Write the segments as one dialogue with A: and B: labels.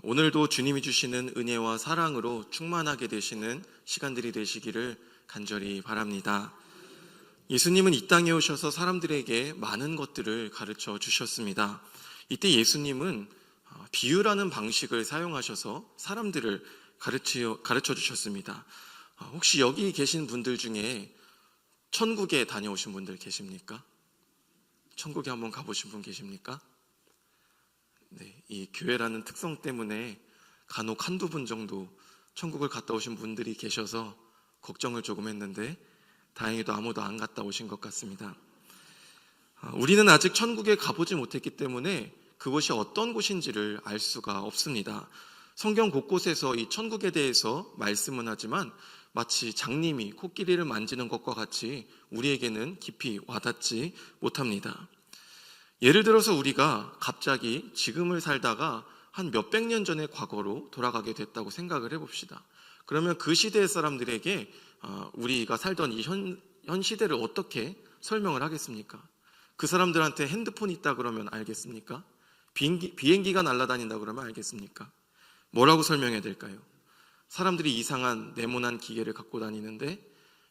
A: 오늘도 주님이 주시는 은혜와 사랑으로 충만하게 되시는 시간들이 되시기를 간절히 바랍니다. 예수님은 이 땅에 오셔서 사람들에게 많은 것들을 가르쳐 주셨습니다. 이때 예수님은 비유라는 방식을 사용하셔서 사람들을 가르쳐 주셨습니다. 혹시 여기 계신 분들 중에 천국에 다녀오신 분들 계십니까? 천국에 한번 가보신 분 계십니까? 네, 이 교회라는 특성 때문에 간혹 한두 분 정도 천국을 갔다 오신 분들이 계셔서 걱정을 조금 했는데 다행히도 아무도 안 갔다 오신 것 같습니다. 우리는 아직 천국에 가보지 못했기 때문에 그곳이 어떤 곳인지를 알 수가 없습니다. 성경 곳곳에서 이 천국에 대해서 말씀은 하지만 마치 장님이 코끼리를 만지는 것과 같이 우리에게는 깊이 와닿지 못합니다. 예를 들어서 우리가 갑자기 지금을 살다가 한 몇백 년 전의 과거로 돌아가게 됐다고 생각을 해봅시다. 그러면 그 시대의 사람들에게 우리가 살던 이 현 시대를 어떻게 설명을 하겠습니까? 그 사람들한테 핸드폰이 있다 그러면 알겠습니까? 비행기가 날아다닌다 그러면 알겠습니까? 뭐라고 설명해야 될까요? 사람들이 이상한 네모난 기계를 갖고 다니는데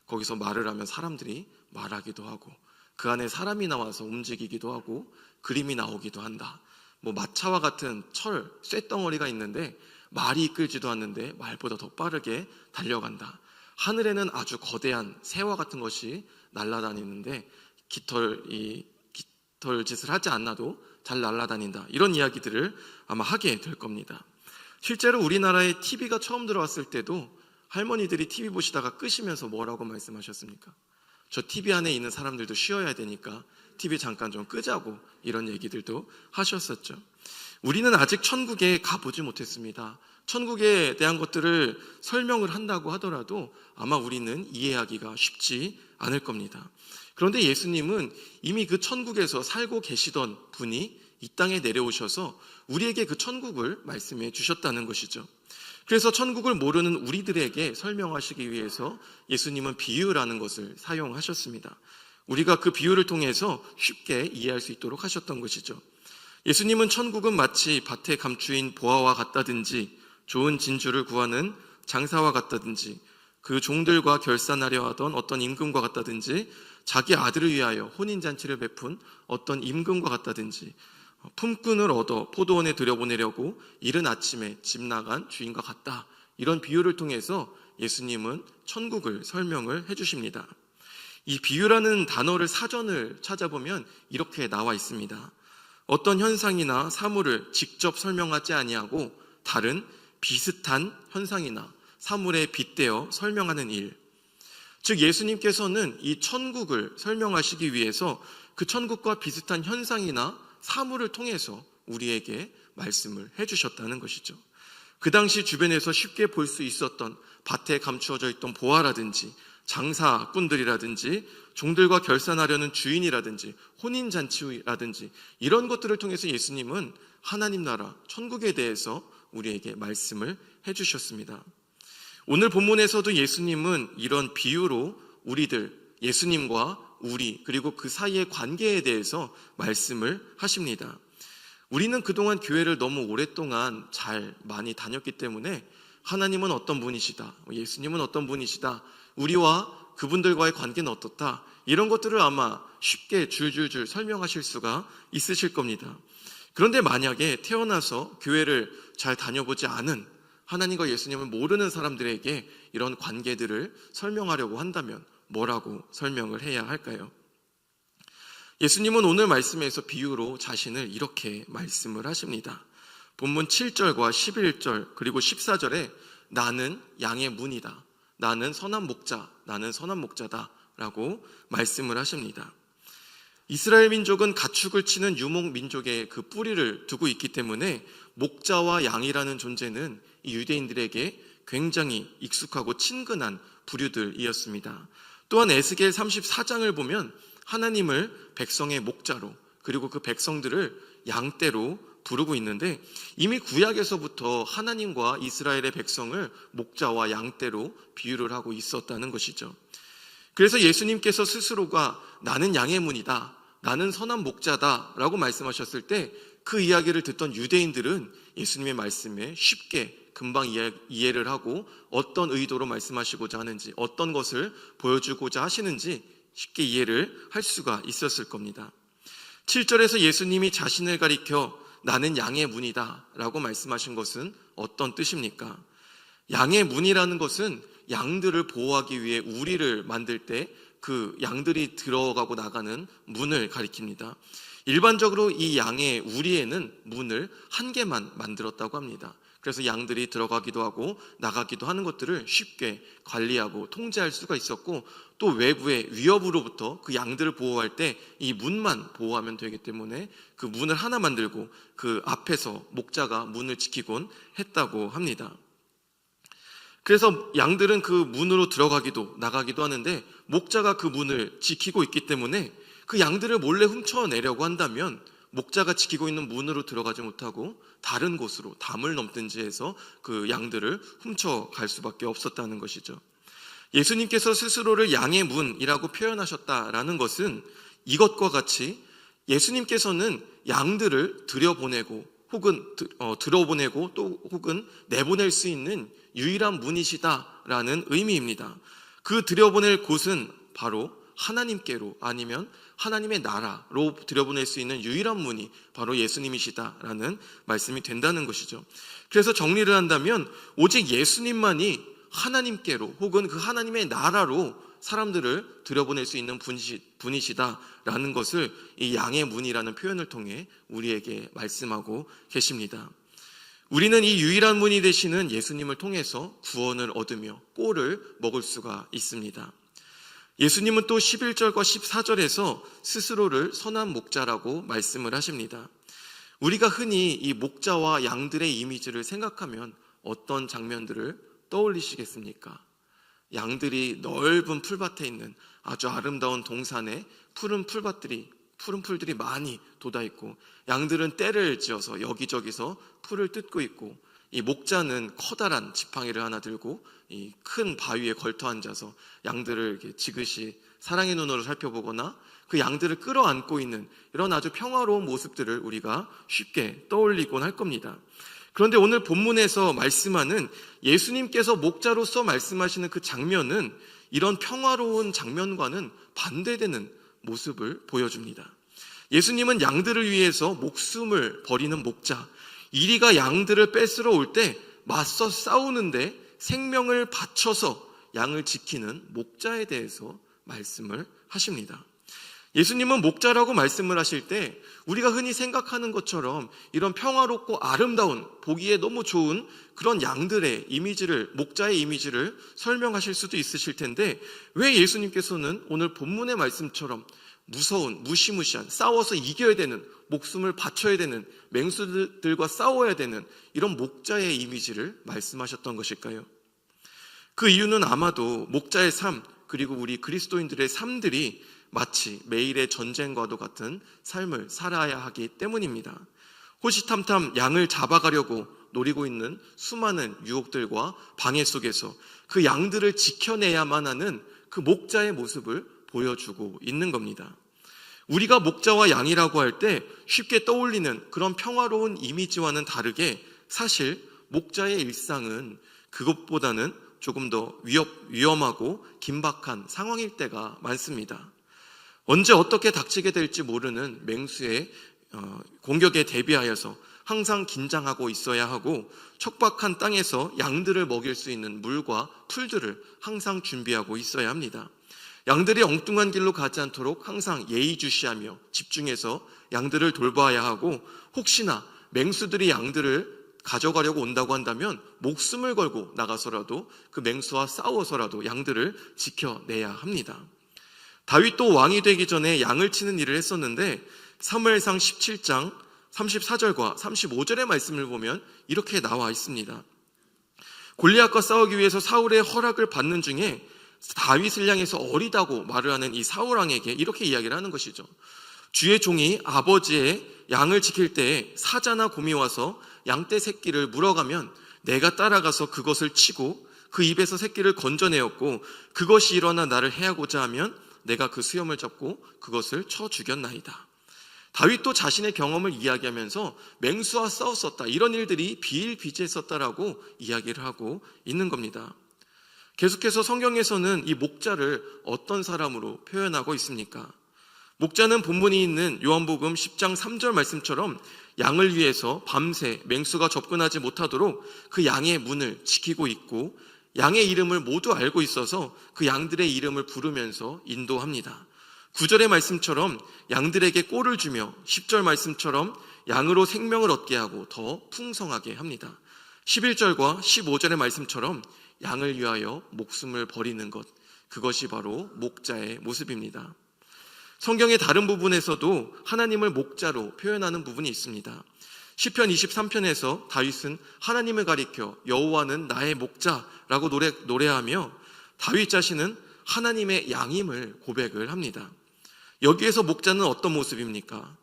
A: 거기서 말을 하면 사람들이 말하기도 하고 그 안에 사람이 나와서 움직이기도 하고 그림이 나오기도 한다. 마차와 같은 쇳덩어리가 있는데 말이 이끌지도 않는데 말보다 더 빠르게 달려간다. 하늘에는 아주 거대한 새와 같은 것이 날아다니는데 깃털짓을 하지 않아도 잘 날아다닌다. 이런 이야기들을 아마 하게 될 겁니다. 실제로 우리나라에 TV가 처음 들어왔을 때도 할머니들이 TV 보시다가 끄시면서 뭐라고 말씀하셨습니까? 저 TV 안에 있는 사람들도 쉬어야 되니까 TV 잠깐 좀 끄자고 이런 얘기들도 하셨었죠. 우리는 아직 천국에 가보지 못했습니다. 천국에 대한 것들을 설명을 한다고 하더라도 아마 우리는 이해하기가 쉽지 않을 겁니다. 그런데 예수님은 이미 그 천국에서 살고 계시던 분이 이 땅에 내려오셔서 우리에게 그 천국을 말씀해 주셨다는 것이죠. 그래서 천국을 모르는 우리들에게 설명하시기 위해서 예수님은 비유라는 것을 사용하셨습니다. 우리가 그 비유를 통해서 쉽게 이해할 수 있도록 하셨던 것이죠. 예수님은 천국은 마치 밭에 감추인 보화와 같다든지 좋은 진주를 구하는 장사와 같다든지 그 종들과 결산하려 하던 어떤 임금과 같다든지 자기 아들을 위하여 혼인잔치를 베푼 어떤 임금과 같다든지 품꾼을 얻어 포도원에 들여보내려고 이른 아침에 집 나간 주인과 같다. 이런 비유를 통해서 예수님은 천국을 설명을 해주십니다. 이 비유라는 단어를 사전을 찾아보면 이렇게 나와 있습니다. 어떤 현상이나 사물을 직접 설명하지 아니하고 다른 비슷한 현상이나 사물에 빗대어 설명하는 일. 즉 예수님께서는 이 천국을 설명하시기 위해서 그 천국과 비슷한 현상이나 사물을 통해서 우리에게 말씀을 해주셨다는 것이죠. 그 당시 주변에서 쉽게 볼 수 있었던 밭에 감추어져 있던 보화라든지 장사꾼들이라든지 종들과 결산하려는 주인이라든지 혼인잔치라든지 이런 것들을 통해서 예수님은 하나님 나라 천국에 대해서 우리에게 말씀을 해주셨습니다. 오늘 본문에서도 예수님은 이런 비유로 우리들, 예수님과 우리 그리고 그 사이의 관계에 대해서 말씀을 하십니다. 우리는 그동안 교회를 너무 오랫동안 많이 다녔기 때문에 하나님은 어떤 분이시다, 예수님은 어떤 분이시다, 우리와 그분들과의 관계는 어떻다, 이런 것들을 아마 쉽게 줄줄줄 설명하실 수가 있으실 겁니다. 그런데 만약에 태어나서 교회를 잘 다녀보지 않은 하나님과 예수님을 모르는 사람들에게 이런 관계들을 설명하려고 한다면 뭐라고 설명을 해야 할까요? 예수님은 오늘 말씀에서 비유로 자신을 이렇게 말씀을 하십니다. 본문 7절과 11절 그리고 14절에 나는 양의 문이다, 나는 선한 목자, 나는 선한 목자다 라고 말씀을 하십니다. 이스라엘 민족은 가축을 치는 유목 민족의 그 뿌리를 두고 있기 때문에 목자와 양이라는 존재는 이 유대인들에게 굉장히 익숙하고 친근한 부류들이었습니다. 또한 에스겔 34장을 보면 하나님을 백성의 목자로 그리고 그 백성들을 양떼로 부르고 있는데 이미 구약에서부터 하나님과 이스라엘의 백성을 목자와 양떼로 비유를 하고 있었다는 것이죠. 그래서 예수님께서 스스로가 나는 양의 문이다, 나는 선한 목자다 라고 말씀하셨을 때 그 이야기를 듣던 유대인들은 예수님의 말씀에 쉽게 금방 이해를 하고 어떤 의도로 말씀하시고자 하는지, 어떤 것을 보여주고자 하시는지 쉽게 이해를 할 수가 있었을 겁니다. 7절에서 예수님이 자신을 가리켜 나는 양의 문이다 라고 말씀하신 것은 어떤 뜻입니까? 양의 문이라는 것은 양들을 보호하기 위해 우리를 만들 때 그 양들이 들어가고 나가는 문을 가리킵니다. 일반적으로 이 양의 우리에는 문을 한 개만 만들었다고 합니다. 그래서 양들이 들어가기도 하고 나가기도 하는 것들을 쉽게 관리하고 통제할 수가 있었고, 또 외부의 위협으로부터 그 양들을 보호할 때 이 문만 보호하면 되기 때문에 그 문을 하나 만들고 그 앞에서 목자가 문을 지키곤 했다고 합니다. 그래서 양들은 그 문으로 들어가기도 나가기도 하는데, 목자가 그 문을 지키고 있기 때문에 그 양들을 몰래 훔쳐내려고 한다면 목자가 지키고 있는 문으로 들어가지 못하고 다른 곳으로 담을 넘든지 해서 그 양들을 훔쳐갈 수밖에 없었다는 것이죠. 예수님께서 스스로를 양의 문이라고 표현하셨다라는 것은 이것과 같이 예수님께서는 양들을 들여보내고 혹은 들어보내고 또 혹은 내보낼 수 있는 유일한 문이시다라는 의미입니다. 그 들여보낼 곳은 바로 하나님께로, 아니면 하나님의 나라로 들여보낼 수 있는 유일한 문이 바로 예수님이시다라는 말씀이 된다는 것이죠. 그래서 정리를 한다면 오직 예수님만이 하나님께로 혹은 그 하나님의 나라로 사람들을 들여보낼 수 있는 분이시다라는 것을 이 양의 문이라는 표현을 통해 우리에게 말씀하고 계십니다. 우리는 이 유일한 문이 되시는 예수님을 통해서 구원을 얻으며 꼴을 먹을 수가 있습니다. 예수님은 또 11절과 14절에서 스스로를 선한 목자라고 말씀을 하십니다. 우리가 흔히 이 목자와 양들의 이미지를 생각하면 어떤 장면들을 떠올리시겠습니까? 양들이 넓은 풀밭에 있는 아주 아름다운 동산에 푸른 풀들이 많이 돋아있고, 양들은 떼를 지어서 여기저기서 풀을 뜯고 있고, 이 목자는 커다란 지팡이를 하나 들고 이 큰 바위에 걸터 앉아서 양들을 이렇게 지그시 사랑의 눈으로 살펴보거나 그 양들을 끌어안고 있는 이런 아주 평화로운 모습들을 우리가 쉽게 떠올리곤 할 겁니다. 그런데 오늘 본문에서 말씀하는 예수님께서 목자로서 말씀하시는 그 장면은 이런 평화로운 장면과는 반대되는 모습을 보여줍니다. 예수님은 양들을 위해서 목숨을 버리는 목자, 이리가 양들을 뺏으러 올 때 맞서 싸우는데 생명을 바쳐서 양을 지키는 목자에 대해서 말씀을 하십니다. 예수님은 목자라고 말씀을 하실 때 우리가 흔히 생각하는 것처럼 이런 평화롭고 아름다운, 보기에 너무 좋은 그런 양들의 이미지를, 목자의 이미지를 설명하실 수도 있으실 텐데, 왜 예수님께서는 오늘 본문의 말씀처럼 무서운, 무시무시한, 싸워서 이겨야 되는, 목숨을 바쳐야 되는, 맹수들과 싸워야 되는 이런 목자의 이미지를 말씀하셨던 것일까요? 그 이유는 아마도 목자의 삶, 그리고 우리 그리스도인들의 삶들이 마치 매일의 전쟁과도 같은 삶을 살아야 하기 때문입니다. 호시탐탐 양을 잡아가려고 노리고 있는 수많은 유혹들과 방해 속에서 그 양들을 지켜내야만 하는 그 목자의 모습을 보여주고 있는 겁니다. 우리가 목자와 양이라고 할 때 쉽게 떠올리는 그런 평화로운 이미지와는 다르게 사실 목자의 일상은 그것보다는 조금 더 위험하고 긴박한 상황일 때가 많습니다. 언제 어떻게 닥치게 될지 모르는 맹수의 공격에 대비하여서 항상 긴장하고 있어야 하고, 척박한 땅에서 양들을 먹일 수 있는 물과 풀들을 항상 준비하고 있어야 합니다. 양들이 엉뚱한 길로 가지 않도록 항상 예의주시하며 집중해서 양들을 돌봐야 하고, 혹시나 맹수들이 양들을 가져가려고 온다고 한다면 목숨을 걸고 나가서라도 그 맹수와 싸워서라도 양들을 지켜내야 합니다. 다윗도 왕이 되기 전에 양을 치는 일을 했었는데 사무엘상 17장 34절과 35절의 말씀을 보면 이렇게 나와 있습니다. 골리앗과 싸우기 위해서 사울의 허락을 받는 중에 다윗을 향해서 어리다고 말을 하는 이 사울 왕에게 이렇게 이야기를 하는 것이죠. 주의 종이 아버지의 양을 지킬 때에 사자나 곰이 와서 양떼 새끼를 물어가면 내가 따라가서 그것을 치고 그 입에서 새끼를 건져내었고, 그것이 일어나 나를 해하고자 하면 내가 그 수염을 잡고 그것을 쳐 죽였나이다. 다윗도 자신의 경험을 이야기하면서 맹수와 싸웠었다, 이런 일들이 비일비재했었다라고 이야기를 하고 있는 겁니다. 계속해서 성경에서는 이 목자를 어떤 사람으로 표현하고 있습니까? 목자는 본문이 있는 요한복음 10장 3절 말씀처럼 양을 위해서 밤새 맹수가 접근하지 못하도록 그 양의 문을 지키고 있고, 양의 이름을 모두 알고 있어서 그 양들의 이름을 부르면서 인도합니다. 9절의 말씀처럼 양들에게 꼴을 주며 10절 말씀처럼 양으로 생명을 얻게 하고 더 풍성하게 합니다. 11절과 15절의 말씀처럼 양을 위하여 목숨을 버리는 것, 그것이 바로 목자의 모습입니다. 성경의 다른 부분에서도 하나님을 목자로 표현하는 부분이 있습니다. 시편 23편에서 다윗은 하나님을 가리켜 여호와는 나의 목자라고 노래하며 다윗 자신은 하나님의 양임을 고백을 합니다. 여기에서 목자는 어떤 모습입니까?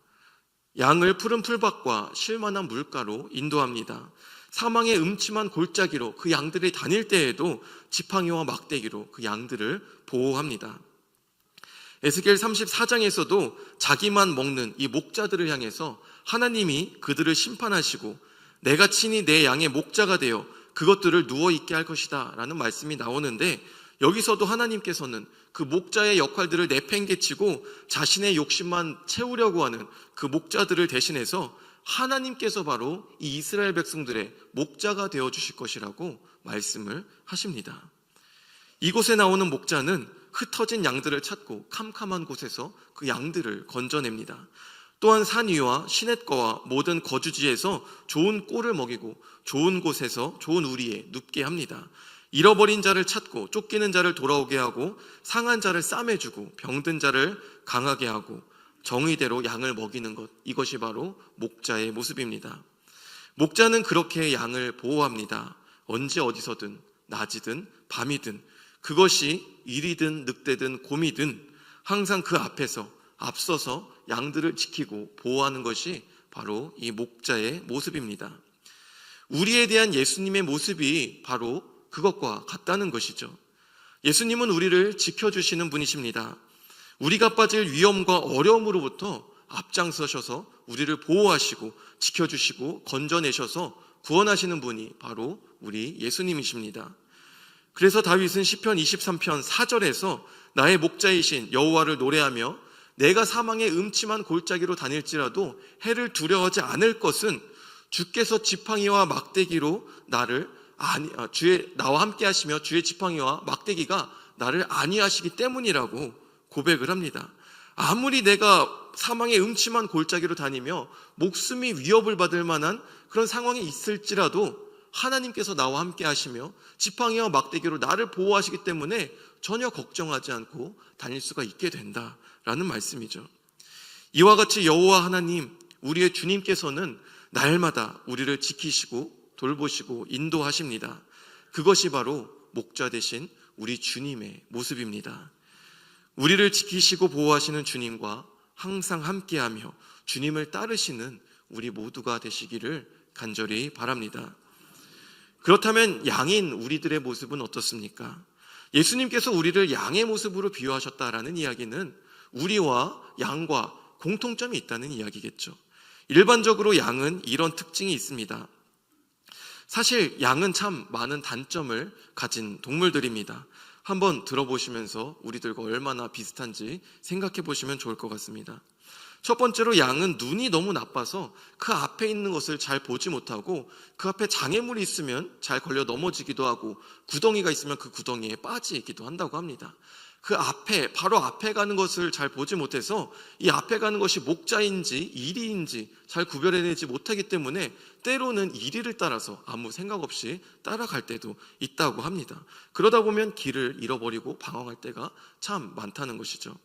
A: 양을 푸른 풀밭과 쉴만한 물가로 인도합니다. 사망의 음침한 골짜기로 그 양들이 다닐 때에도 지팡이와 막대기로 그 양들을 보호합니다. 에스겔 34장에서도 자기만 먹는 이 목자들을 향해서 하나님이 그들을 심판하시고 내가 친히 내 양의 목자가 되어 그것들을 누워있게 할 것이다 라는 말씀이 나오는데, 여기서도 하나님께서는 그 목자의 역할들을 내팽개치고 자신의 욕심만 채우려고 하는 그 목자들을 대신해서 하나님께서 바로 이 이스라엘 백성들의 목자가 되어 주실 것이라고 말씀을 하십니다. 이곳에 나오는 목자는 흩어진 양들을 찾고 캄캄한 곳에서 그 양들을 건져냅니다. 또한 산 위와 시냇가와 모든 거주지에서 좋은 꼴을 먹이고 좋은 곳에서 좋은 우리에 눕게 합니다. 잃어버린 자를 찾고 쫓기는 자를 돌아오게 하고 상한 자를 싸매주고 병든 자를 강하게 하고 정의대로 양을 먹이는 것, 이것이 바로 목자의 모습입니다. 목자는 그렇게 양을 보호합니다. 언제 어디서든 낮이든 밤이든, 그것이 일이든 늑대든 곰이든 항상 그 앞에서 앞서서 양들을 지키고 보호하는 것이 바로 이 목자의 모습입니다. 우리에 대한 예수님의 모습이 바로 그것과 같다는 것이죠. 예수님은 우리를 지켜주시는 분이십니다. 우리가 빠질 위험과 어려움으로부터 앞장서셔서 우리를 보호하시고 지켜주시고 건져내셔서 구원하시는 분이 바로 우리 예수님이십니다. 그래서 다윗은 시편 23편 4절에서 나의 목자이신 여호와를 노래하며 내가 사망의 음침한 골짜기로 다닐지라도 해를 두려워하지 않을 것은 주께서 지팡이와 막대기로 나와 함께 하시며 주의 지팡이와 막대기가 나를 안위하시기 때문이라고 고백을 합니다. 아무리 내가 사망의 음침한 골짜기로 다니며 목숨이 위협을 받을 만한 그런 상황이 있을지라도 하나님께서 나와 함께 하시며 지팡이와 막대기로 나를 보호하시기 때문에 전혀 걱정하지 않고 다닐 수가 있게 된다라는 말씀이죠. 이와 같이 여호와 하나님, 우리의 주님께서는 날마다 우리를 지키시고 돌보시고 인도하십니다. 그것이 바로 목자 되신 우리 주님의 모습입니다. 우리를 지키시고 보호하시는 주님과 항상 함께하며 주님을 따르시는 우리 모두가 되시기를 간절히 바랍니다. 그렇다면 양인 우리들의 모습은 어떻습니까? 예수님께서 우리를 양의 모습으로 비유하셨다라는 이야기는 우리와 양과 공통점이 있다는 이야기겠죠. 일반적으로 양은 이런 특징이 있습니다. 사실 양은 참 많은 단점을 가진 동물들입니다. 한번 들어보시면서 우리들과 얼마나 비슷한지 생각해 보시면 좋을 것 같습니다. 첫 번째로 양은 눈이 너무 나빠서 그 앞에 있는 것을 잘 보지 못하고 그 앞에 장애물이 있으면 잘 걸려 넘어지기도 하고 구덩이가 있으면 그 구덩이에 빠지기도 한다고 합니다. 그 앞에, 바로 앞에 가는 것을 잘 보지 못해서 이 앞에 가는 것이 목자인지 이리인지 잘 구별해내지 못하기 때문에 때로는 이리를 따라서 아무 생각 없이 따라갈 때도 있다고 합니다. 그러다 보면 길을 잃어버리고 방황할 때가 참 많다는 것이죠.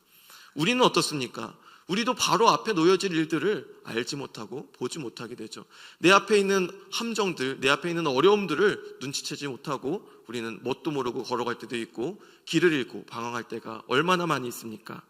A: 우리는 어떻습니까? 우리도 바로 앞에 놓여질 일들을 알지 못하고 보지 못하게 되죠. 내 앞에 있는 함정들, 내 앞에 있는 어려움들을 눈치채지 못하고 우리는 뭣도 모르고 걸어갈 때도 있고 길을 잃고 방황할 때가 얼마나 많이 있습니까?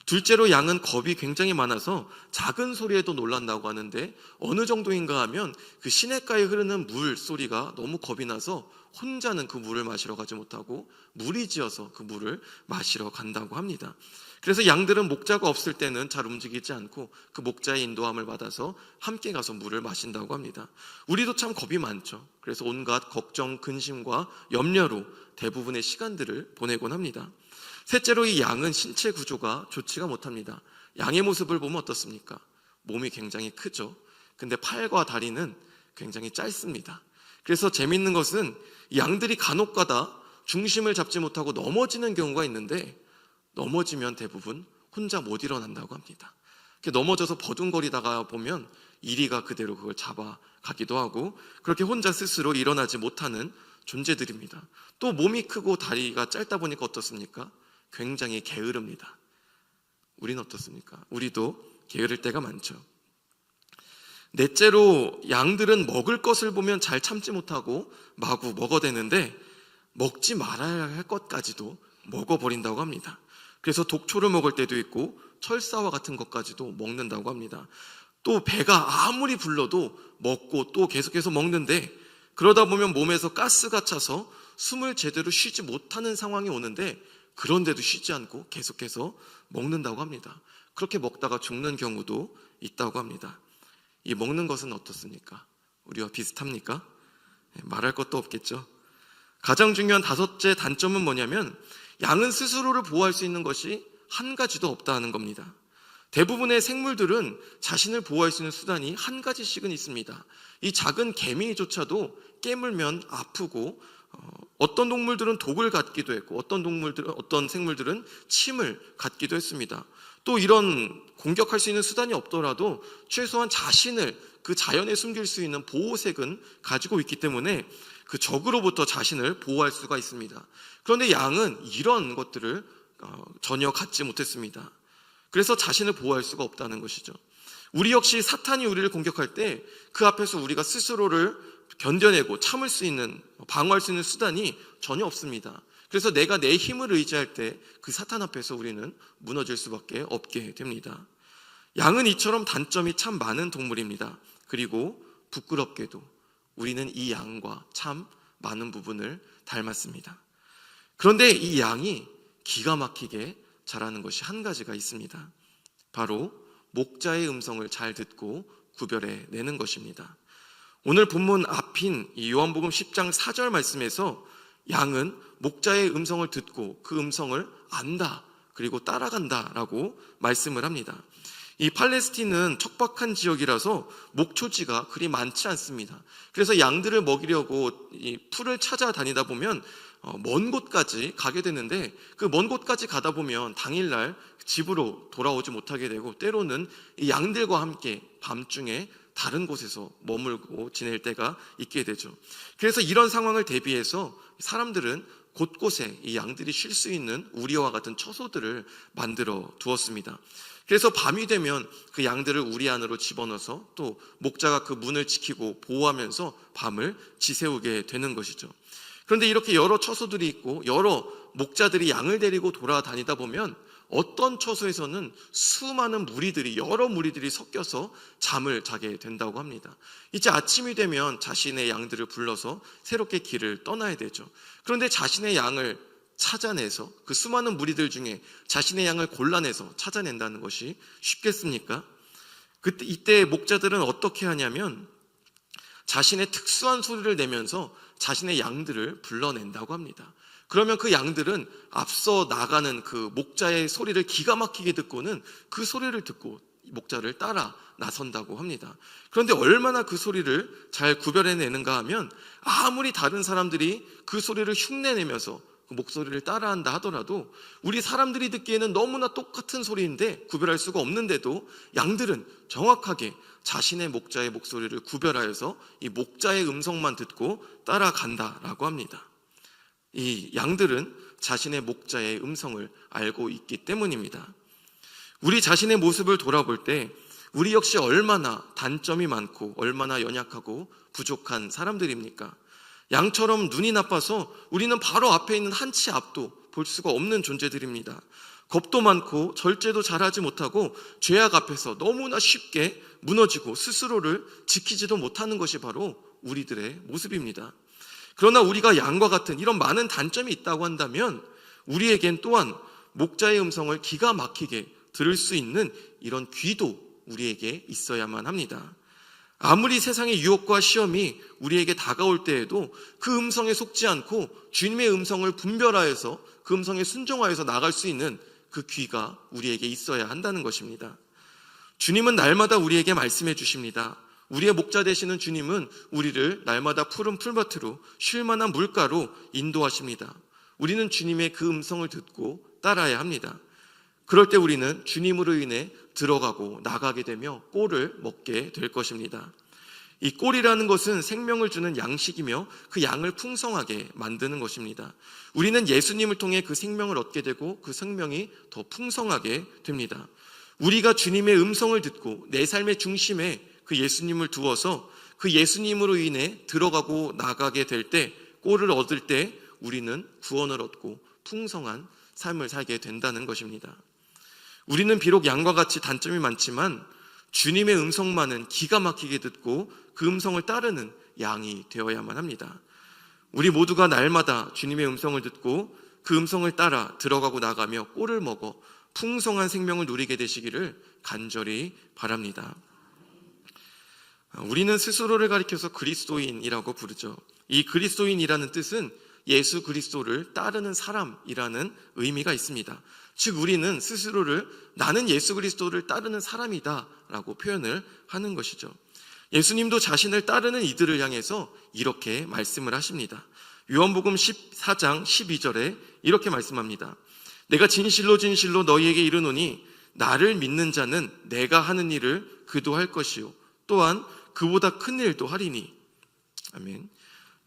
A: 둘째로 양은 겁이 굉장히 많아서 작은 소리에도 놀란다고 하는데 어느 정도인가 하면 그 시냇가에 흐르는 물 소리가 너무 겁이 나서 혼자는 그 물을 마시러 가지 못하고 무리지어서 그 물을 마시러 간다고 합니다. 그래서 양들은 목자가 없을 때는 잘 움직이지 않고 그 목자의 인도함을 받아서 함께 가서 물을 마신다고 합니다. 우리도 참 겁이 많죠. 그래서 온갖 걱정, 근심과 염려로 대부분의 시간들을 보내곤 합니다. 셋째로 이 양은 신체 구조가 좋지가 못합니다. 양의 모습을 보면 어떻습니까? 몸이 굉장히 크죠. 근데 팔과 다리는 굉장히 짧습니다. 그래서 재밌는 것은 양들이 간혹가다 중심을 잡지 못하고 넘어지는 경우가 있는데, 넘어지면 대부분 혼자 못 일어난다고 합니다. 넘어져서 버둥거리다가 보면 이리가 그대로 그걸 잡아가기도 하고, 그렇게 혼자 스스로 일어나지 못하는 존재들입니다. 또 몸이 크고 다리가 짧다 보니까 어떻습니까? 굉장히 게으릅니다. 우리는 어떻습니까? 우리도 게으를 때가 많죠. 넷째로 양들은 먹을 것을 보면 잘 참지 못하고 마구 먹어대는데, 먹지 말아야 할 것까지도 먹어버린다고 합니다. 그래서 독초를 먹을 때도 있고 철사와 같은 것까지도 먹는다고 합니다. 또 배가 아무리 불러도 먹고 또 계속해서 먹는데, 그러다 보면 몸에서 가스가 차서 숨을 제대로 쉬지 못하는 상황이 오는데, 그런데도 쉬지 않고 계속해서 먹는다고 합니다. 그렇게 먹다가 죽는 경우도 있다고 합니다. 이 먹는 것은 어떻습니까? 우리와 비슷합니까? 말할 것도 없겠죠. 가장 중요한 다섯째 단점은 뭐냐면, 양은 스스로를 보호할 수 있는 것이 한 가지도 없다는 겁니다. 대부분의 생물들은 자신을 보호할 수 있는 수단이 한 가지씩은 있습니다. 이 작은 개미조차도 깨물면 아프고, 어떤 동물들은 독을 갖기도 했고, 어떤 생물들은 침을 갖기도 했습니다. 또 이런 공격할 수 있는 수단이 없더라도 최소한 자신을 그 자연에 숨길 수 있는 보호색은 가지고 있기 때문에 그 적으로부터 자신을 보호할 수가 있습니다. 그런데 양은 이런 것들을 전혀 갖지 못했습니다. 그래서 자신을 보호할 수가 없다는 것이죠. 우리 역시 사탄이 우리를 공격할 때 그 앞에서 우리가 스스로를 견뎌내고 참을 수 있는, 방어할 수 있는 수단이 전혀 없습니다. 그래서 내가 내 힘을 의지할 때 그 사탄 앞에서 우리는 무너질 수밖에 없게 됩니다. 양은 이처럼 단점이 참 많은 동물입니다. 그리고 부끄럽게도 우리는 이 양과 참 많은 부분을 닮았습니다. 그런데 이 양이 기가 막히게 잘하는 것이 한 가지가 있습니다. 바로 목자의 음성을 잘 듣고 구별해내는 것입니다. 오늘 본문 앞인 이 요한복음 10장 4절 말씀에서 양은 목자의 음성을 듣고 그 음성을 안다, 그리고 따라간다라고 말씀을 합니다. 이 팔레스틴은 척박한 지역이라서 목초지가 그리 많지 않습니다. 그래서 양들을 먹이려고 이 풀을 찾아다니다 보면 먼 곳까지 가게 되는데, 그 먼 곳까지 가다 보면 당일날 집으로 돌아오지 못하게 되고, 때로는 이 양들과 함께 밤중에 다른 곳에서 머물고 지낼 때가 있게 되죠. 그래서 이런 상황을 대비해서 사람들은 곳곳에 이 양들이 쉴 수 있는 우리와 같은 처소들을 만들어 두었습니다. 그래서 밤이 되면 그 양들을 우리 안으로 집어넣어서 또 목자가 그 문을 지키고 보호하면서 밤을 지새우게 되는 것이죠. 그런데 이렇게 여러 처소들이 있고 여러 목자들이 양을 데리고 돌아다니다 보면 어떤 처소에서는 수많은 무리들이, 여러 무리들이 섞여서 잠을 자게 된다고 합니다. 이제 아침이 되면 자신의 양들을 불러서 새롭게 길을 떠나야 되죠. 그런데 자신의 양을 찾아내서, 그 수많은 무리들 중에 자신의 양을 골라내서 찾아낸다는 것이 쉽겠습니까? 이때 목자들은 어떻게 하냐면 자신의 특수한 소리를 내면서 자신의 양들을 불러낸다고 합니다. 그러면 그 양들은 앞서 나가는 그 목자의 소리를 기가 막히게 듣고는 그 소리를 듣고 목자를 따라 나선다고 합니다. 그런데 얼마나 그 소리를 잘 구별해내는가 하면, 아무리 다른 사람들이 그 소리를 흉내내면서 그 목소리를 따라한다 하더라도 우리 사람들이 듣기에는 너무나 똑같은 소리인데 구별할 수가 없는데도 양들은 정확하게 자신의 목자의 목소리를 구별하여서 이 목자의 음성만 듣고 따라간다라고 합니다. 이 양들은 자신의 목자의 음성을 알고 있기 때문입니다. 우리 자신의 모습을 돌아볼 때 우리 역시 얼마나 단점이 많고 얼마나 연약하고 부족한 사람들입니까? 양처럼 눈이 나빠서 우리는 바로 앞에 있는 한 치 앞도 볼 수가 없는 존재들입니다. 겁도 많고 절제도 잘하지 못하고 죄악 앞에서 너무나 쉽게 무너지고 스스로를 지키지도 못하는 것이 바로 우리들의 모습입니다. 그러나 우리가 양과 같은 이런 많은 단점이 있다고 한다면 우리에겐 또한 목자의 음성을 기가 막히게 들을 수 있는 이런 귀도 우리에게 있어야만 합니다. 아무리 세상의 유혹과 시험이 우리에게 다가올 때에도 그 음성에 속지 않고 주님의 음성을 분별하여서 그 음성에 순종하여서 나갈 수 있는 그 귀가 우리에게 있어야 한다는 것입니다. 주님은 날마다 우리에게 말씀해 주십니다. 우리의 목자 되시는 주님은 우리를 날마다 푸른 풀밭으로 쉴 만한 물가로 인도하십니다. 우리는 주님의 그 음성을 듣고 따라야 합니다. 그럴 때 우리는 주님으로 인해 들어가고 나가게 되며 꼴을 먹게 될 것입니다. 이 꼴이라는 것은 생명을 주는 양식이며 그 양을 풍성하게 만드는 것입니다. 우리는 예수님을 통해 그 생명을 얻게 되고 그 생명이 더 풍성하게 됩니다. 우리가 주님의 음성을 듣고 내 삶의 중심에 그 예수님을 두어서 그 예수님으로 인해 들어가고 나가게 될 때, 꼴을 얻을 때 우리는 구원을 얻고 풍성한 삶을 살게 된다는 것입니다. 우리는 비록 양과 같이 단점이 많지만 주님의 음성만은 기가 막히게 듣고 그 음성을 따르는 양이 되어야만 합니다. 우리 모두가 날마다 주님의 음성을 듣고 그 음성을 따라 들어가고 나가며 꼴을 먹어 풍성한 생명을 누리게 되시기를 간절히 바랍니다. 우리는 스스로를 가리켜서 그리스도인이라고 부르죠. 이 그리스도인이라는 뜻은 예수 그리스도를 따르는 사람이라는 의미가 있습니다. 즉 우리는 스스로를 나는 예수 그리스도를 따르는 사람이다 라고 표현을 하는 것이죠. 예수님도 자신을 따르는 이들을 향해서 이렇게 말씀을 하십니다. 요한복음 14장 12절에 이렇게 말씀합니다. 내가 진실로 진실로 너희에게 이르노니 나를 믿는 자는 내가 하는 일을 그도 할 것이요 또한 그보다 큰 일도 하리니. 아멘.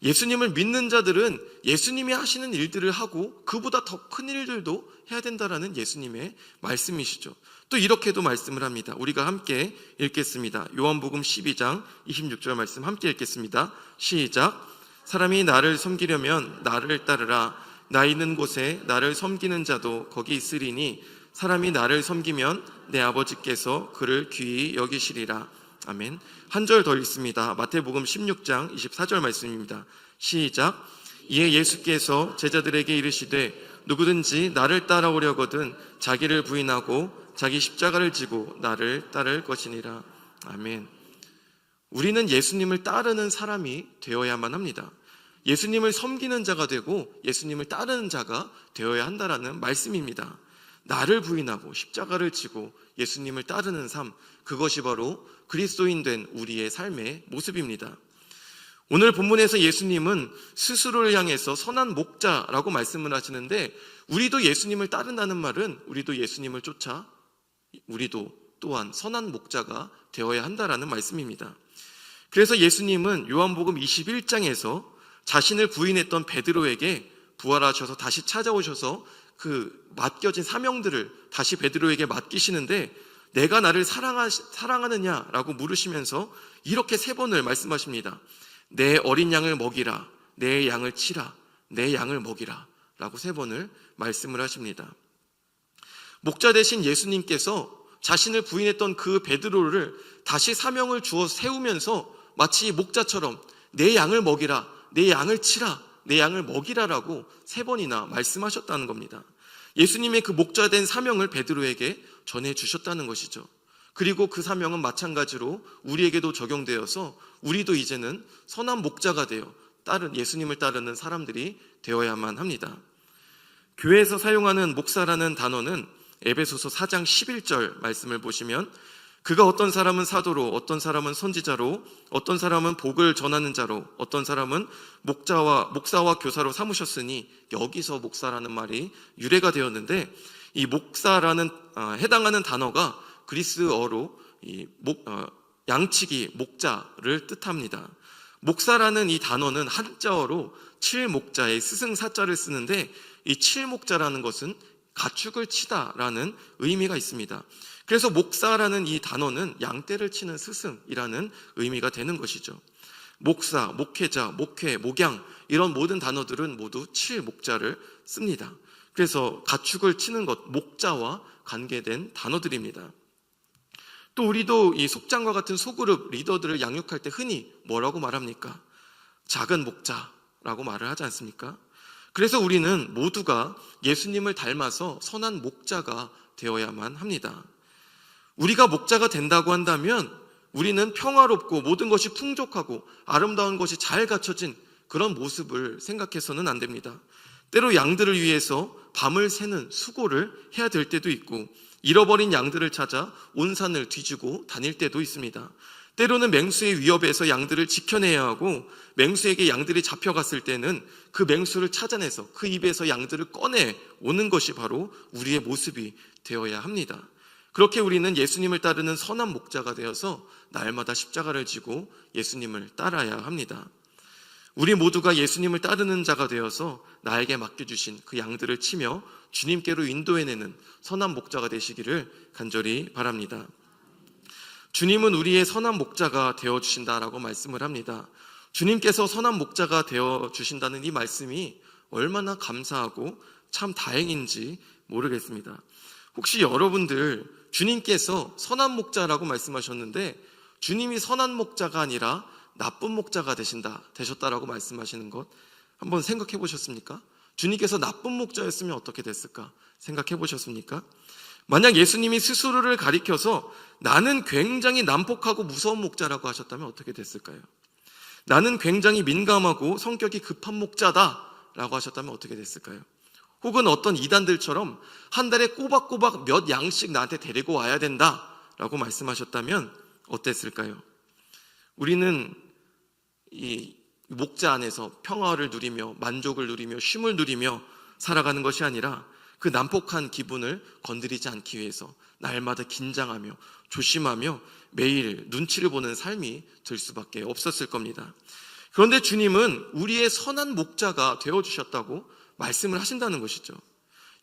A: 예수님을 믿는 자들은 예수님이 하시는 일들을 하고 그보다 더 큰 일들도 해야 된다라는 예수님의 말씀이시죠. 또 이렇게도 말씀을 합니다. 우리가 함께 읽겠습니다. 요한복음 12장 26절 말씀 함께 읽겠습니다. 시작. 사람이 나를 섬기려면 나를 따르라. 나 있는 곳에 나를 섬기는 자도 거기 있으리니 사람이 나를 섬기면 내 아버지께서 그를 귀히 여기시리라. 아멘. 한 절 더 읽습니다. 마태복음 16장 24절 말씀입니다. 시작. 이에 예수께서 제자들에게 이르시되 누구든지 나를 따라오려거든 자기를 부인하고 자기 십자가를 지고 나를 따를 것이니라. 아멘. 우리는 예수님을 따르는 사람이 되어야만 합니다. 예수님을 섬기는 자가 되고 예수님을 따르는 자가 되어야 한다라는 말씀입니다. 나를 부인하고 십자가를 지고 예수님을 따르는 삶, 그것이 바로 그리스도인 된 우리의 삶의 모습입니다. 오늘 본문에서 예수님은 스스로를 향해서 선한 목자라고 말씀을 하시는데, 우리도 예수님을 따른다는 말은 우리도 예수님을 쫓아 우리도 또한 선한 목자가 되어야 한다라는 말씀입니다. 그래서 예수님은 요한복음 21장에서 자신을 부인했던 베드로에게 부활하셔서 다시 찾아오셔서 그 맡겨진 사명들을 다시 베드로에게 맡기시는데, 내가 나를 사랑하느냐라고 물으시면서 이렇게 3번을 말씀하십니다. 내 어린 양을 먹이라, 내 양을 치라, 내 양을 먹이라 라고 3번을 말씀을 하십니다. 목자 되신 예수님께서 자신을 부인했던 그 베드로를 다시 사명을 주어 세우면서 마치 목자처럼 내 양을 먹이라, 내 양을 치라, 내 양을 먹이라라고 3번이나 말씀하셨다는 겁니다. 예수님의 그 목자된 사명을 베드로에게 전해주셨다는 것이죠. 그리고 그 사명은 마찬가지로 우리에게도 적용되어서 우리도 이제는 선한 목자가 되어 예수님을 따르는 사람들이 되어야만 합니다. 교회에서 사용하는 목사라는 단어는 에베소서 4장 11절 말씀을 보시면, 그가 어떤 사람은 사도로, 어떤 사람은 선지자로, 어떤 사람은 복을 전하는 자로, 어떤 사람은 목사와 교사로 삼으셨으니, 여기서 목사라는 말이 유래가 되었는데, 이 목사라는 해당하는 단어가 그리스어로 양치기 목자를 뜻합니다. 목사라는 이 단어는 한자어로 칠목자의 스승사자를 쓰는데, 이 칠목자라는 것은 가축을 치다라는 의미가 있습니다. 그래서 목사라는 이 단어는 양떼를 치는 스승이라는 의미가 되는 것이죠. 목사, 목회자, 목회, 목양 이런 모든 단어들은 모두 칠목자를 씁니다. 그래서 가축을 치는 것, 목자와 관계된 단어들입니다. 또 우리도 이 속장과 같은 소그룹 리더들을 양육할 때 흔히 뭐라고 말합니까? 작은 목자라고 말을 하지 않습니까? 그래서 우리는 모두가 예수님을 닮아서 선한 목자가 되어야만 합니다. 우리가 목자가 된다고 한다면 우리는 평화롭고 모든 것이 풍족하고 아름다운 것이 잘 갖춰진 그런 모습을 생각해서는 안 됩니다. 때로 양들을 위해서 밤을 새는 수고를 해야 될 때도 있고, 잃어버린 양들을 찾아 온 산을 뒤지고 다닐 때도 있습니다. 때로는 맹수의 위협에서 양들을 지켜내야 하고, 맹수에게 양들이 잡혀갔을 때는 그 맹수를 찾아내서 그 입에서 양들을 꺼내 오는 것이 바로 우리의 모습이 되어야 합니다. 그렇게 우리는 예수님을 따르는 선한 목자가 되어서 날마다 십자가를 지고 예수님을 따라야 합니다. 우리 모두가 예수님을 따르는 자가 되어서 나에게 맡겨주신 그 양들을 치며 주님께로 인도해내는 선한 목자가 되시기를 간절히 바랍니다. 주님은 우리의 선한 목자가 되어주신다라고 말씀을 합니다. 주님께서 선한 목자가 되어주신다는 이 말씀이 얼마나 감사하고 참 다행인지 모르겠습니다. 혹시 여러분들 주님께서 선한 목자라고 말씀하셨는데 주님이 선한 목자가 아니라 나쁜 목자가 되셨다라고 말씀하시는 것 한번 생각해 보셨습니까? 주님께서 나쁜 목자였으면 어떻게 됐을까 생각해 보셨습니까? 만약 예수님이 스스로를 가리켜서 나는 굉장히 난폭하고 무서운 목자라고 하셨다면 어떻게 됐을까요? 나는 굉장히 민감하고 성격이 급한 목자다라고 하셨다면 어떻게 됐을까요? 혹은 어떤 이단들처럼 한 달에 꼬박꼬박 몇 양씩 나한테 데리고 와야 된다라고 말씀하셨다면 어땠을까요? 우리는 이 목자 안에서 평화를 누리며 만족을 누리며 쉼을 누리며 살아가는 것이 아니라 그 난폭한 기분을 건드리지 않기 위해서 날마다 긴장하며 조심하며 매일 눈치를 보는 삶이 될 수밖에 없었을 겁니다. 그런데 주님은 우리의 선한 목자가 되어주셨다고 말씀을 하신다는 것이죠.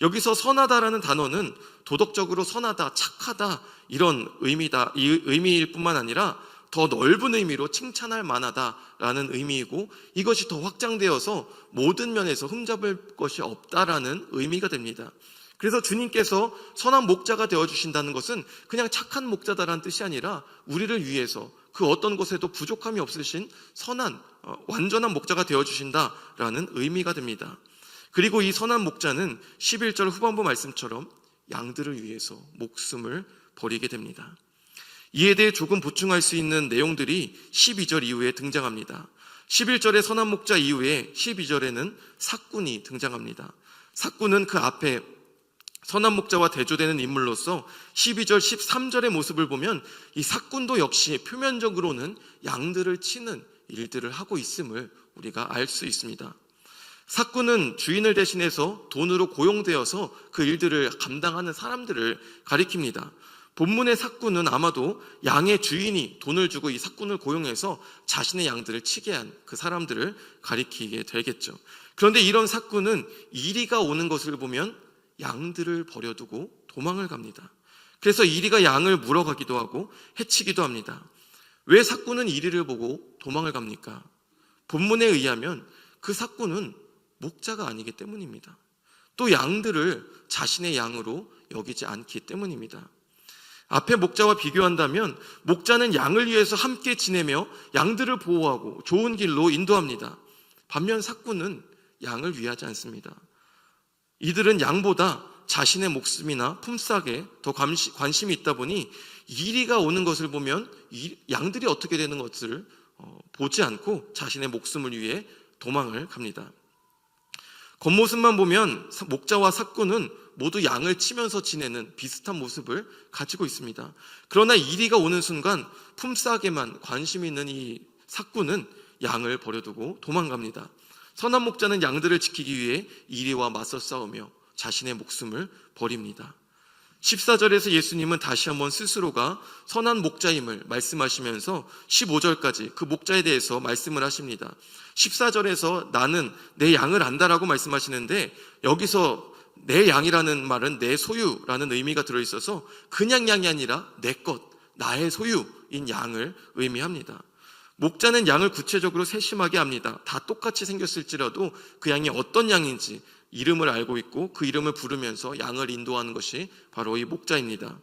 A: 여기서 선하다라는 단어는 도덕적으로 선하다, 착하다 이런 의미일 뿐만 아니라 더 넓은 의미로 칭찬할 만하다라는 의미이고, 이것이 더 확장되어서 모든 면에서 흠잡을 것이 없다라는 의미가 됩니다. 그래서 주님께서 선한 목자가 되어주신다는 것은 그냥 착한 목자다라는 뜻이 아니라 우리를 위해서 그 어떤 것에도 부족함이 없으신 선한 완전한 목자가 되어주신다라는 의미가 됩니다. 그리고 이 선한 목자는 11절 후반부 말씀처럼 양들을 위해서 목숨을 버리게 됩니다. 이에 대해 조금 보충할 수 있는 내용들이 12절 이후에 등장합니다. 11절의 선한 목자 이후에 12절에는 삭군이 등장합니다. 삭군은 그 앞에 선한 목자와 대조되는 인물로서 12절, 13절의 모습을 보면 이 삭군도 역시 표면적으로는 양들을 치는 일들을 하고 있음을 우리가 알 수 있습니다. 삭군은 주인을 대신해서 돈으로 고용되어서 그 일들을 감당하는 사람들을 가리킵니다. 본문의 삭군은 아마도 양의 주인이 돈을 주고 이 삭군을 고용해서 자신의 양들을 치게 한 그 사람들을 가리키게 되겠죠. 그런데 이런 삭군은 이리가 오는 것을 보면 양들을 버려두고 도망을 갑니다. 그래서 이리가 양을 물어가기도 하고 해치기도 합니다. 왜 삭군은 이리를 보고 도망을 갑니까? 본문에 의하면 그 삭군은 목자가 아니기 때문입니다. 또 양들을 자신의 양으로 여기지 않기 때문입니다. 앞에 목자와 비교한다면 목자는 양을 위해서 함께 지내며 양들을 보호하고 좋은 길로 인도합니다. 반면 삭군은 양을 위하지 않습니다. 이들은 양보다 자신의 목숨이나 품삯에 더 관심이 있다 보니 이리가 오는 것을 보면 양들이 어떻게 되는 것을 보지 않고 자신의 목숨을 위해 도망을 갑니다. 겉모습만 보면 목자와 삭군은 모두 양을 치면서 지내는 비슷한 모습을 가지고 있습니다. 그러나 이리가 오는 순간 품삯에만 관심 있는 이 삭군은 양을 버려두고 도망갑니다. 선한 목자는 양들을 지키기 위해 이리와 맞서 싸우며 자신의 목숨을 버립니다. 14절에서 예수님은 다시 한번 스스로가 선한 목자임을 말씀하시면서 15절까지 그 목자에 대해서 말씀을 하십니다. 14절에서 나는 내 양을 안다라고 말씀하시는데 여기서 내 양이라는 말은 내 소유라는 의미가 들어있어서 그냥 양이 아니라 내 것, 나의 소유인 양을 의미합니다. 목자는 양을 구체적으로 세심하게 합니다. 다 똑같이 생겼을지라도 그 양이 어떤 양인지 이름을 알고 있고 그 이름을 부르면서 양을 인도하는 것이 바로 이 목자입니다.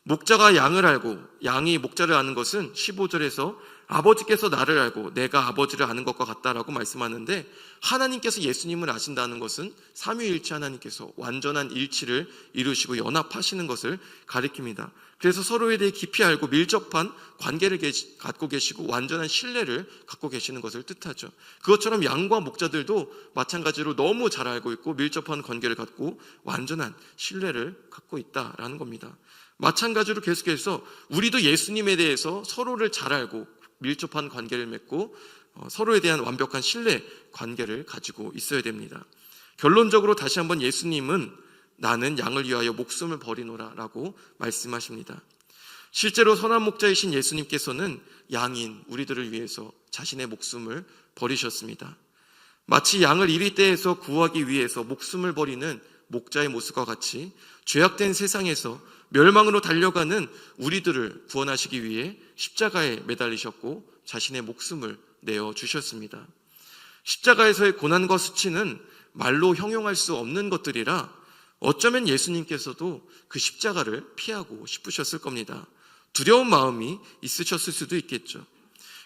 A: 목자가 양을 알고 양이 목자를 아는 것은 15절에서 아버지께서 나를 알고 내가 아버지를 아는 것과 같다라고 말씀하는데, 하나님께서 예수님을 아신다는 것은 삼위일체 하나님께서 완전한 일치를 이루시고 연합하시는 것을 가리킵니다. 그래서 서로에 대해 깊이 알고 밀접한 관계를 갖고 계시고 완전한 신뢰를 갖고 계시는 것을 뜻하죠. 그것처럼 양과 목자들도 마찬가지로 너무 잘 알고 있고 밀접한 관계를 갖고 완전한 신뢰를 갖고 있다라는 겁니다. 마찬가지로 계속해서 우리도 예수님에 대해서 서로를 잘 알고 밀접한 관계를 맺고 서로에 대한 완벽한 신뢰 관계를 가지고 있어야 됩니다. 결론적으로 다시 한번 예수님은 나는 양을 위하여 목숨을 버리노라 라고 말씀하십니다. 실제로 선한 목자이신 예수님께서는 양인 우리들을 위해서 자신의 목숨을 버리셨습니다. 마치 양을 이리 떼에서 구하기 위해서 목숨을 버리는 목자의 모습과 같이 죄악된 세상에서 멸망으로 달려가는 우리들을 구원하시기 위해 십자가에 매달리셨고 자신의 목숨을 내어주셨습니다. 십자가에서의 고난과 수치는 말로 형용할 수 없는 것들이라 어쩌면 예수님께서도 그 십자가를 피하고 싶으셨을 겁니다. 두려운 마음이 있으셨을 수도 있겠죠.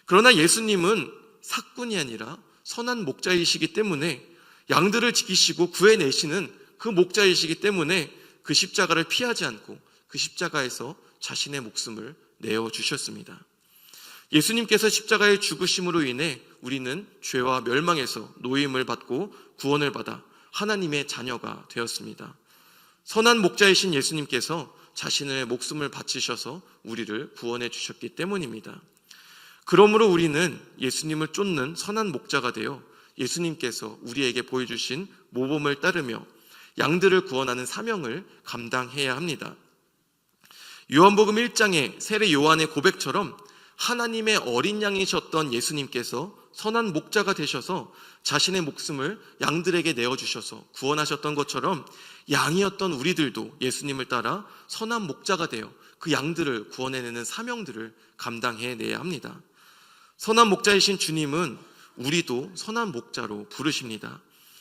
A: 그러나 예수님은 사꾼이 아니라 선한 목자이시기 때문에 양들을 지키시고 구해내시는 그 목자이시기 때문에 그 십자가를 피하지 않고 그 십자가에서 자신의 목숨을 내어주셨습니다. 예수님께서 십자가의 죽으심으로 인해 우리는 죄와 멸망에서 노임을 받고 구원을 받아 하나님의 자녀가 되었습니다. 선한 목자이신 예수님께서 자신의 목숨을 바치셔서 우리를 구원해 주셨기 때문입니다. 그러므로 우리는 예수님을 쫓는 선한 목자가 되어 예수님께서 우리에게 보여주신 모범을 따르며 양들을 구원하는 사명을 감당해야 합니다. 요한복음 1장의 세례 요한의 고백처럼 하나님의 어린 양이셨던 예수님께서 선한 목자가 되셔서 자신의 목숨을 양들에게 내어주셔서 구원하셨던 것처럼 양이었던 우리들도 예수님을 따라 선한 목자가 되어 그 양들을 구원해내는 사명들을 감당해내야 합니다. 선한 목자이신 주님은 우리도 선한 목자로 부르십니다.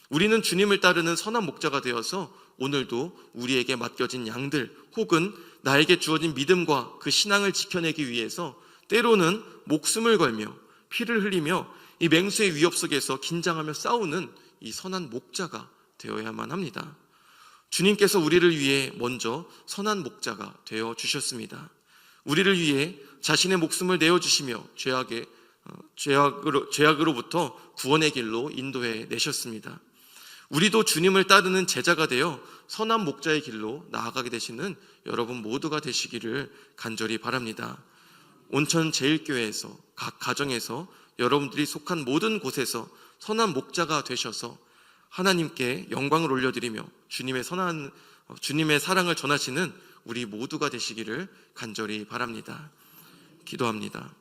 A: 우리는 주님을 따르는 선한 목자가 되어서 오늘도 우리에게 맡겨진 양들 혹은 나에게 주어진 믿음과 그 신앙을 지켜내기 위해서 때로는 목숨을 걸며 피를 흘리며 이 맹수의 위협 속에서 긴장하며 싸우는 이 선한 목자가 되어야만 합니다. 주님께서 우리를 위해 먼저 선한 목자가 되어 주셨습니다. 우리를 위해 자신의 목숨을 내어주시며 죄악으로부터 구원의 길로 인도해 내셨습니다. 우리도 주님을 따르는 제자가 되어 선한 목자의 길로 나아가게 되시는 여러분 모두가 되시기를 간절히 바랍니다. 온천 제일교회에서 각 가정에서 여러분들이 속한 모든 곳에서 선한 목자가 되셔서 하나님께 영광을 올려드리며 주님의 사랑을 전하시는 우리 모두가 되시기를 간절히 바랍니다. 기도합니다.